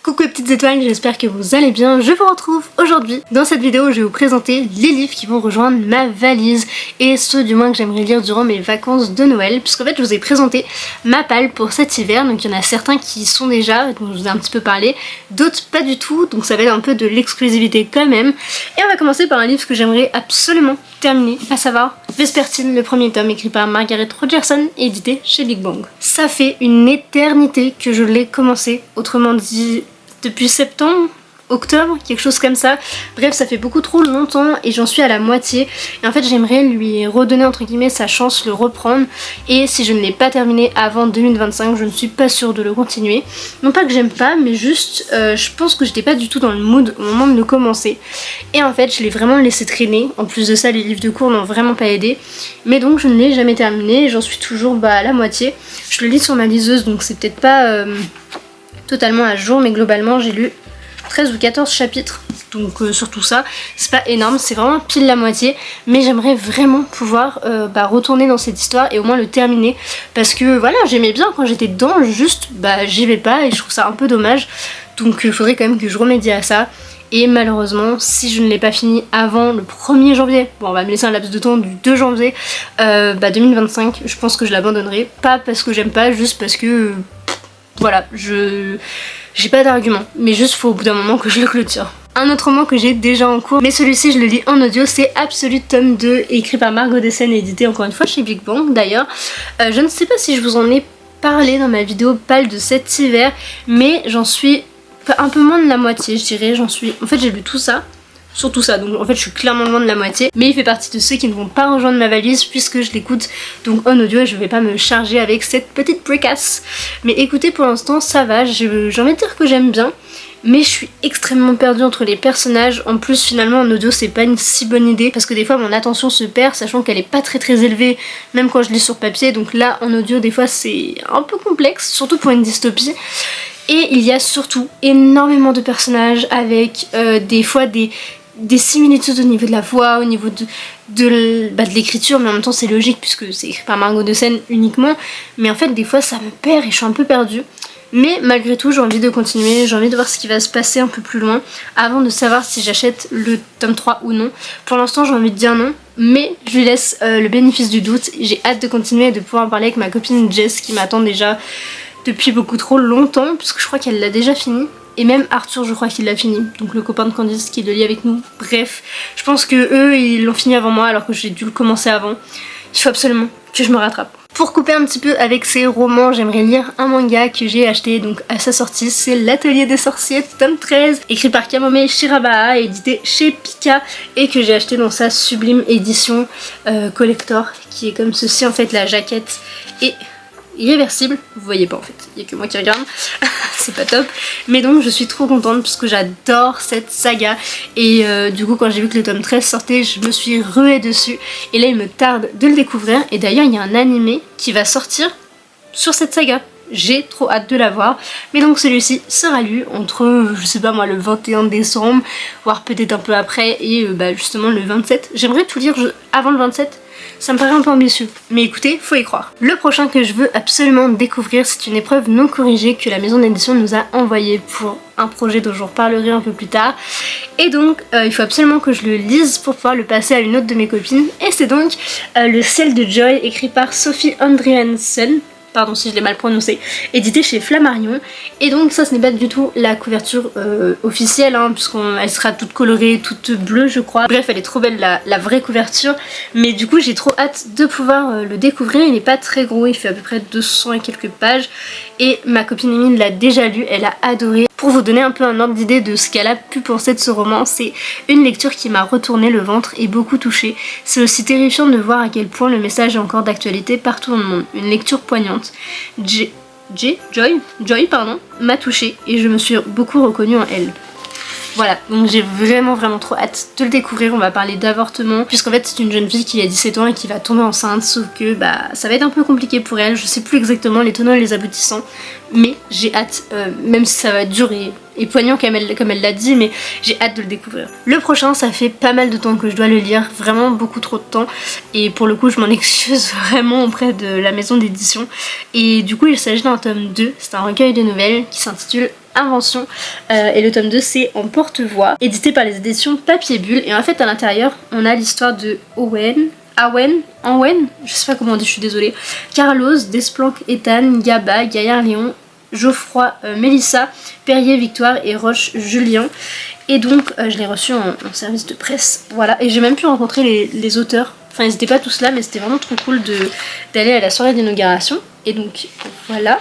Coucou les petites étoiles, j'espère que vous allez bien. Je vous retrouve aujourd'hui. Dans cette vidéo, je vais vous présenter les livres qui vont rejoindre ma valise et ceux du moins que j'aimerais lire durant mes vacances de Noël. Puisqu'en fait, je vous ai présenté ma palle pour cet hiver. Donc il y en a certains qui sont déjà, dont je vous ai un petit peu parlé, d'autres pas du tout. Donc ça va être un peu de l'exclusivité quand même. Et on va commencer par un livre que j'aimerais absolument terminer, à savoir Vespertine, le premier tome écrit par Margaret Rogerson et édité chez Big Bang. Ça fait une éternité que je l'ai commencé, autrement dit depuis septembre, octobre, quelque chose comme ça. Bref, ça fait beaucoup trop longtemps et j'en suis à la moitié. Et en fait, j'aimerais lui redonner entre guillemets sa chance, le reprendre. Et si je ne l'ai pas terminé avant 2025, je ne suis pas sûre de le continuer. Non pas que j'aime pas, mais juste, je pense que j'étais pas du tout dans le mood au moment de le commencer. Et en fait, je l'ai vraiment laissé traîner. En plus de ça, les livres de cours n'ont vraiment pas aidé. Mais donc, je ne l'ai jamais terminé. J'en suis toujours à la moitié. Je le lis sur ma liseuse, donc c'est peut-être pas totalement à jour, mais globalement j'ai lu 13 ou 14 chapitres, donc sur tout ça, c'est pas énorme, c'est vraiment pile la moitié, mais j'aimerais vraiment pouvoir retourner dans cette histoire et au moins le terminer, parce que voilà, j'aimais bien quand j'étais dedans, juste j'y vais pas et je trouve ça un peu dommage, donc il faudrait quand même que je remédie à ça. Et malheureusement, si je ne l'ai pas fini avant le 1er janvier, bon on va me laisser un laps de temps du 2 janvier 2025, je pense que je l'abandonnerai, pas parce que j'aime pas, juste parce que voilà, j'ai pas d'argument, mais juste faut au bout d'un moment que je le clôture. Un autre roman que j'ai déjà en cours, mais celui-ci je le lis en audio, c'est Absolute tome 2, écrit par Margot Dessen et édité encore une fois chez Big Bang d'ailleurs. Je ne sais pas si je vous en ai parlé dans ma vidéo pâle de cet hiver, mais j'en suis un peu moins de la moitié, je dirais. En fait j'ai lu tout ça. Surtout ça, donc en fait je suis clairement loin de la moitié, mais il fait partie de ceux qui ne vont pas rejoindre ma valise puisque je l'écoute donc en audio et je vais pas me charger avec cette petite précasse. Mais écoutez, pour l'instant ça va, j'ai envie de dire que j'aime bien, mais je suis extrêmement perdue entre les personnages. En plus finalement en audio c'est pas une si bonne idée parce que des fois mon attention se perd, sachant qu'elle est pas très élevée même quand je lis sur papier, donc là en audio des fois c'est un peu complexe, surtout pour une dystopie. Et il y a surtout énormément de personnages avec des fois des similitudes au niveau de la voix, au niveau de l'écriture, mais en même temps c'est logique puisque c'est écrit par Margot Dessen uniquement, mais en fait des fois ça me perd et je suis un peu perdue. Mais malgré tout j'ai envie de continuer, j'ai envie de voir ce qui va se passer un peu plus loin avant de savoir si j'achète le tome 3 ou non. Pour l'instant j'ai envie de dire non, mais je lui laisse le bénéfice du doute. J'ai hâte de continuer et de pouvoir en parler avec ma copine Jess qui m'attend déjà depuis beaucoup trop longtemps, puisque je crois qu'elle l'a déjà fini. Et même Arthur, je crois qu'il l'a fini, donc le copain de Candice qui le lit avec nous. Bref, je pense que eux ils l'ont fini avant moi alors que j'ai dû le commencer avant. Il faut absolument que je me rattrape. Pour couper un petit peu avec ces romans, j'aimerais lire un manga que j'ai acheté donc à sa sortie, c'est L'Atelier des Sorciers, tome 13, écrit par Kamome Shirabaa, édité chez Pika, et que j'ai acheté dans sa sublime édition collector, qui est comme ceci en fait, la jaquette est irréversible, vous voyez pas en fait, il y a que moi qui regarde, c'est pas top, mais donc je suis trop contente parce que j'adore cette saga et du coup quand j'ai vu que le tome 13 sortait, je me suis ruée dessus et là il me tarde de le découvrir. Et d'ailleurs il y a un animé qui va sortir sur cette saga, j'ai trop hâte de la voir, mais donc celui-ci sera lu entre, je sais pas moi, le 21 décembre, voire peut-être un peu après, et justement le 27, j'aimerais tout lire avant le 27. Ça me paraît un peu ambitieux, mais écoutez, faut y croire. Le prochain que je veux absolument découvrir, c'est une épreuve non corrigée que la maison d'édition nous a envoyée pour un projet dont je vous reparlerai un peu plus tard. Et donc, il faut absolument que je le lise pour pouvoir le passer à une autre de mes copines. Et c'est donc Le Ciel de Joy, écrit par Sophie Andriansen. Pardon si je l'ai mal prononcé, édité chez Flammarion. Et donc ça ce n'est pas du tout la couverture officielle, hein, puisqu'elle sera toute colorée, toute bleue je crois. Bref, elle est trop belle la vraie couverture, mais du coup j'ai trop hâte de pouvoir le découvrir. Il n'est pas très gros, il fait à peu près 200 et quelques pages, et ma copine Emine l'a déjà lu, elle a adoré. Pour vous donner un peu un ordre d'idée de ce qu'elle a pu penser de ce roman, c'est une lecture qui m'a retourné le ventre et beaucoup touchée. C'est aussi terrifiant de voir à quel point le message est encore d'actualité partout dans le monde. Une lecture poignante. Joy m'a touchée et je me suis beaucoup reconnue en elle. Voilà, donc j'ai vraiment trop hâte de le découvrir. On va parler d'avortement, puisqu'en fait c'est une jeune fille qui a 17 ans et qui va tomber enceinte, sauf que ça va être un peu compliqué pour elle. Je sais plus exactement les tenants et les aboutissants, mais j'ai hâte, même si ça va être dur et poignant comme elle l'a dit, mais j'ai hâte de le découvrir. Le prochain, ça fait pas mal de temps que je dois le lire, vraiment beaucoup trop de temps, et pour le coup je m'en excuse vraiment auprès de la maison d'édition. Et du coup il s'agit d'un tome 2, c'est un recueil de nouvelles qui s'intitule Invention, et le tome 2 c'est En porte-voix, édité par les éditions Papier Bulle. Et en fait à l'intérieur on a l'histoire de Owen, je sais pas comment on dit, je suis désolée, Carlos, Desplanques, Ethan, Gaba, Gaillard Léon, Geoffroy, Mélissa, Perrier, Victoire et Roche, Julien. Et donc je l'ai reçu en service de presse, voilà, et j'ai même pu rencontrer les auteurs. Enfin ils étaient pas tous là, mais c'était vraiment trop cool d'aller à la soirée d'inauguration. Et donc voilà.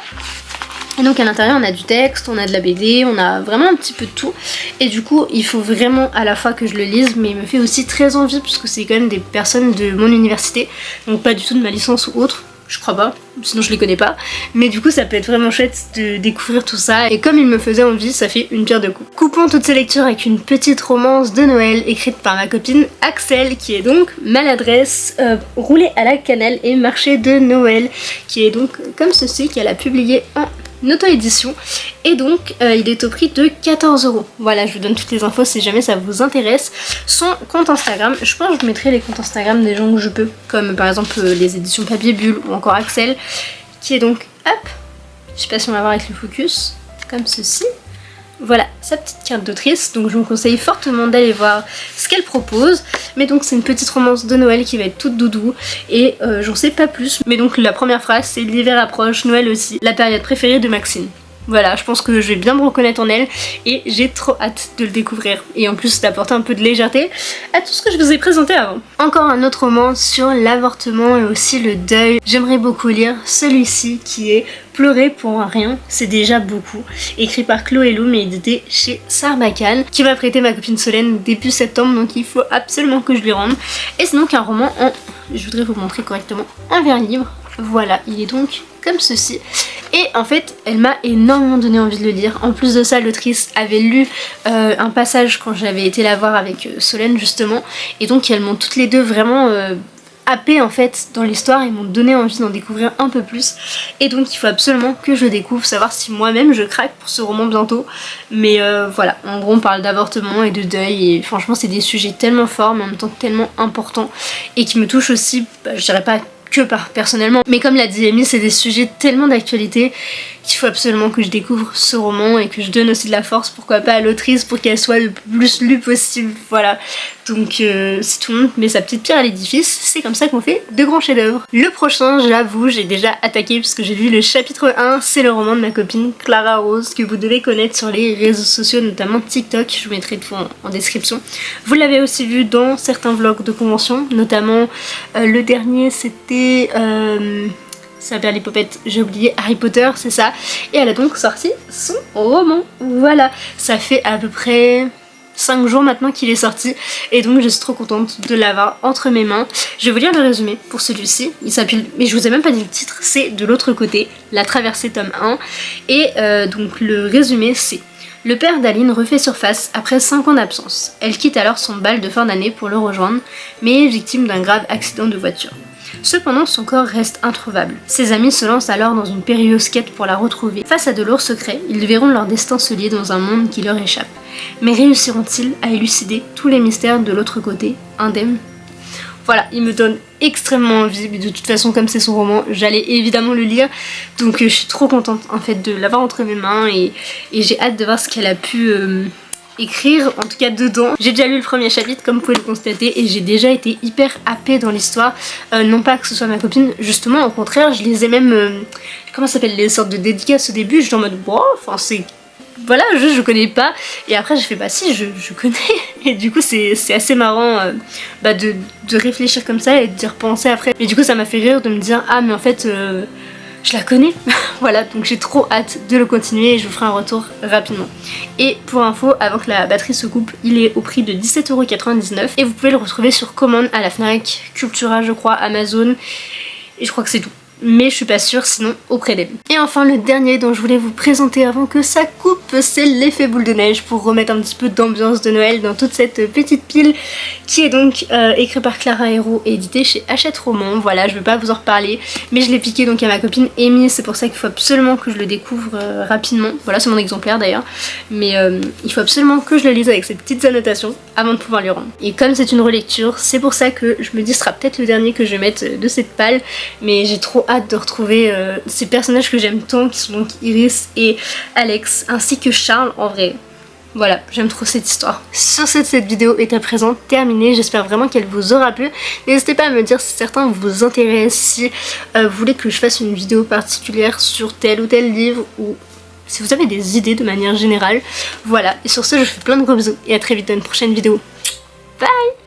Et donc à l'intérieur on a du texte, on a de la BD, on a vraiment un petit peu de tout. Et du coup il faut vraiment à la fois que je le lise, mais il me fait aussi très envie puisque c'est quand même des personnes de mon université, donc pas du tout de ma licence ou autre. Je crois pas, sinon je les connais pas. Mais du coup ça peut être vraiment chouette de découvrir tout ça. Et comme il me faisait envie, ça fait une pierre deux coups. Coupons toutes ces lectures avec une petite romance de Noël écrite par ma copine Axel, qui est donc Maladresse, roulée à la cannelle et marché de Noël, qui est donc comme ceci, qu'elle a publié en auto-édition. Et donc il est au prix de 14 €. Voilà, je vous donne toutes les infos si jamais ça vous intéresse. Son compte Instagram, je pense que je vous mettrai les comptes Instagram des gens que je peux, comme par exemple les éditions Papier Bulle ou encore Axel, qui est donc, hop, je sais pas si on va voir avec le focus, comme ceci. Voilà, sa petite carte d'autrice, donc je vous conseille fortement d'aller voir ce qu'elle propose. Mais donc c'est une petite romance de Noël qui va être toute doudou, et j'en sais pas plus. Mais donc la première phrase c'est: l'hiver approche, Noël aussi, la période préférée de Maxine. Voilà, je pense que je vais bien me reconnaître en elle et j'ai trop hâte de le découvrir. Et en plus d'apporter un peu de légèreté à tout ce que je vous ai présenté avant. Encore un autre roman sur l'avortement et aussi le deuil. J'aimerais beaucoup lire celui-ci qui est Pleurer pour un rien, c'est déjà beaucoup. Écrit par Chloé Lou mais édité chez Sarbacane, qui m'a prêté ma copine Solène début septembre, donc il faut absolument que je lui rende. Et c'est donc un roman en, je voudrais vous montrer correctement, un vers livre. Voilà, il est donc comme ceci. Et en fait, elle m'a énormément donné envie de le lire. En plus de ça, l'autrice avait lu un passage quand j'avais été la voir avec Solène justement. Et donc elles m'ont toutes les deux vraiment happée en fait dans l'histoire et m'ont donné envie d'en découvrir un peu plus. Et donc il faut absolument que je découvre, savoir si moi-même je craque pour ce roman bientôt. Mais voilà, en gros on parle d'avortement et de deuil et franchement c'est des sujets tellement forts mais en même temps tellement importants et qui me touchent aussi, je dirais pas que personnellement, mais comme l'a dit Amy, c'est des sujets tellement d'actualité qu'il faut absolument que je découvre ce roman et que je donne aussi de la force, pourquoi pas à l'autrice, pour qu'elle soit le plus lue possible, voilà. Donc si tout le monde met sa petite pierre à l'édifice, c'est comme ça qu'on fait de grands chefs-d'œuvre. Le prochain, j'avoue, j'ai déjà attaqué puisque j'ai lu le chapitre 1, c'est le roman de ma copine Clara Rose, que vous devez connaître sur les réseaux sociaux, notamment TikTok, je vous mettrai tout en description. Vous l'avez aussi vu dans certains vlogs de convention, notamment le dernier c'était... ça s'appelle l'Hippopète, j'ai oublié, Harry Potter, c'est ça. Et elle a donc sorti son roman. Voilà, ça fait à peu près 5 jours maintenant qu'il est sorti. Et donc je suis trop contente de l'avoir entre mes mains. Je vais vous lire le résumé pour celui-ci. Il s'appelle, mais je vous ai même pas dit le titre, c'est De l'autre côté, La traversée tome 1. Et donc le résumé c'est: le père d'Aline refait surface après 5 ans d'absence. Elle quitte alors son bal de fin d'année pour le rejoindre, mais est victime d'un grave accident de voiture. Cependant, son corps reste introuvable. Ses amis se lancent alors dans une périlleuse quête pour la retrouver. Face à de lourds secrets, ils verront leur destin se lier dans un monde qui leur échappe. Mais réussiront-ils à élucider tous les mystères de l'autre côté, indemne? Voilà, il me donne extrêmement envie, mais de toute façon comme c'est son roman, j'allais évidemment le lire, donc je suis trop contente en fait de l'avoir entre mes mains et j'ai hâte de voir ce qu'elle a pu écrire, en tout cas dedans. J'ai déjà lu le premier chapitre comme vous pouvez le constater et j'ai déjà été hyper happée dans l'histoire, non pas que ce soit ma copine, justement au contraire, je les ai même, comment ça s'appelle, les sortes de dédicaces au début, j'étais en mode wow, enfin c'est... Voilà, je connais pas, et après j'ai fait bah si, je connais, et du coup c'est assez marrant de réfléchir comme ça et d'y repenser après. Mais du coup ça m'a fait rire de me dire ah mais en fait je la connais. Voilà, donc j'ai trop hâte de le continuer et je vous ferai un retour rapidement. Et pour info, avant que la batterie se coupe, il est au prix de 17,99 € et vous pouvez le retrouver sur commande à la Fnac, Cultura je crois, Amazon, et je crois que c'est tout. mais je suis pas sûre sinon auprès d'elle. Et enfin le dernier dont je voulais vous présenter avant que ça coupe, c'est l'effet boule de neige pour remettre un petit peu d'ambiance de Noël dans toute cette petite pile qui est donc écrit par Clara Hérault et édité chez Hachette Roman. Voilà, je vais pas vous en reparler, mais je l'ai piqué donc à ma copine Amy, c'est pour ça qu'il faut absolument que je le découvre rapidement. Voilà, c'est mon exemplaire d'ailleurs, mais il faut absolument que je le lise avec ces petites annotations avant de pouvoir lui rendre. Et comme c'est une relecture, c'est pour ça que je me dis ce sera peut-être le dernier que je vais mettre de cette palle, mais j'ai trop hâte de retrouver ces personnages que j'aime tant, qui sont donc Iris et Alex, ainsi que Charles en vrai. Voilà, j'aime trop cette histoire. Sur cette vidéo est à présent terminée, j'espère vraiment qu'elle vous aura plu. N'hésitez pas à me dire si certains vous intéressent, si vous voulez que je fasse une vidéo particulière sur tel ou tel livre, ou si vous avez des idées de manière générale. Voilà, et sur ce je vous fais plein de gros bisous et à très vite dans une prochaine vidéo. Bye!